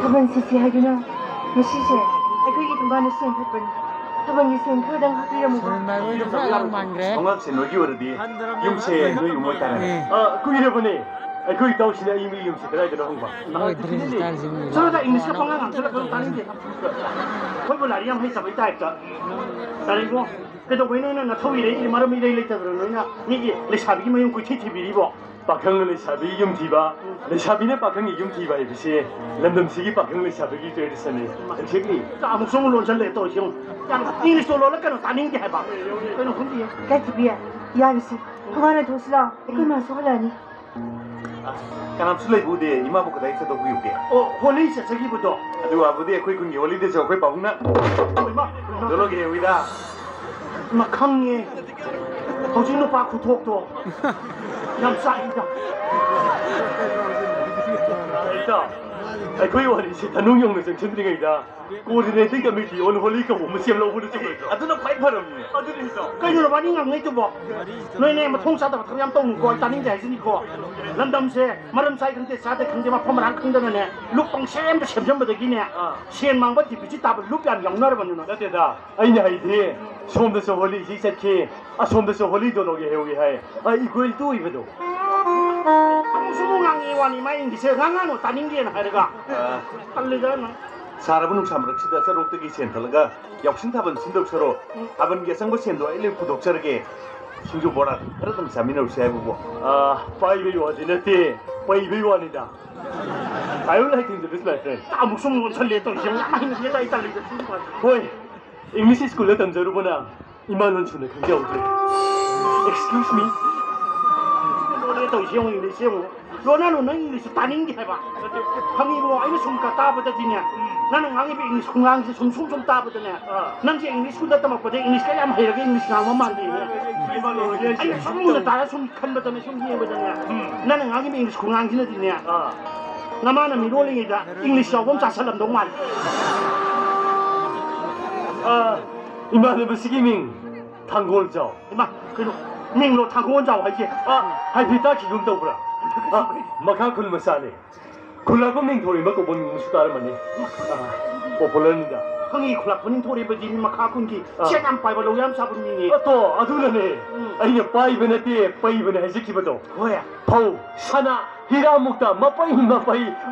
타번 시시 하기는 시시 아이고 동반의 시엔 패번 타번이 시엔 그당 하기라고 말고 프랑랑 망그래. 동학생 너기 오르디 용세 너 용을 따라 꾸이려보니 그 당신이 이미 용세 그래 되는 홍바 뭐 드레스 달지니. 저러다 잉글리시가 뻥안 저러 그럼 다른데 헐벌 나리ям 해 잡을 따입다 다리고 그래도 왜는 나 토이래 이 말은 이래 이랬다 그러느냐 이게 내 샤비기 뭐 용고 티티비리고 박형을 샤비 용티바 내 샤비네 박형이 용티바 이비시 런던시기 박형을 샤비기 되었으니 책이 아무 소문 논절래 또 형. 야, 잉글리시 로를 끊어 다닌 게 해봐. 그는 혼지야. 까티비야 야비스 그만해 도시라 이끌만 소라니 까남 술래 부대 이마보고 다 있어도 구입게 홀리시 저기부터. 아두와 부대 거기 군기 홀리데서 거기 바구나 얼마? 너로게 위다 막 강에 거진로 바쿠 톡도. 남사이다. 있다 거기 와리 시 단웅용의 정천드링이다 꼬리네 땡겨 밀기 오늘 홀리가 못 시험로 보는 쪽 있어 아두나 파이파름니 아두는 있어 그걸 많이 강해 좀 봐. 너네 뭐 통사다 그냥 똥 거기 다닌 게 있으니까. 런덤세 마름사이 근데 사대 근데만 포만 안 큰다네. 룩봉 샘도 샘샘부터 기네. 시엔망바 디비지 답을 룩안 영나를 받는 거. 나대다 아이냐 하이디 somde서 홀리 시세키 somde서 홀리도 노게 해오게 해 이걸 또 입어도 수봉왕이 와니 마인기 세상하노 다닌 게 하르가. 빨리잖아. 사람은 참으로 치다서 록득이 센터가 역신탑은 신덕서로 답은 개성고 센도 일일 구독자에게 신주 보라 그러던 자민을 세보고 파이비 와디네티 파이비 와니다 I would like to introduce my friend 아무 소문 설레 또 형. 마인기 얘다 이달리고 죽는 거야. 보이 잉글리시 스쿨에 던져로보나 2만원 주네 그게 어때 Excuse me 너네 또 형, 잉글리시 형. 너나는 잉글리시 다닌 게 해봐. 형이 뭐 이거 숨가 따버더지냐. 나는 강이 잉글리시 공항에서 숨 따버더네. 난 지금 잉글리시 군다 따먹거든. 잉글리시까지 한번 해야게 잉글리시 강만 만드네. 아니 숨을 따라 숨 칸버더네 숨 해버더네. 나는 강이 잉글리시 공항에서 어디냐. 나만은 미롤링이다. 잉글리시 조금 자살람 동만. 이만은 시기밍 탕골죠 이마 그래도 밍로 타고 온자고 하지. 하이피타 기금도 보라 마카 굴마사네 굴라고 밍토리 먹고 본 무슨 다름아니 뽀폴런이다 형이 굴락분인 토리버지 막 가군기 시간 빠이버 로얌 사분이니. 또 아두라네 아니야 빠이베네티 빠이베네 해지키버도 뭐야? 파우 사나 히라묵다 마빠이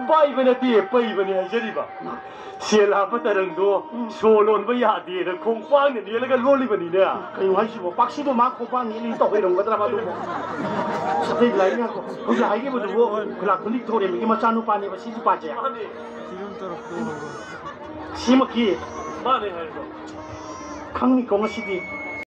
빠이베네티 빠이베네 해저리바 시엘라파타랑도 소론바 야디르 콩빵네 니라가 롤리버니네 그리고 하시고 박시도 많고 빵이 또 이런 거더라 봐도 뭐 사태 라이냐고 거기 알게부터 뭐 굴락분이 토리 이게 뭐 짜누 빠니 뭐 시지 빠지야. 심었기 마네 해서 강미 공시디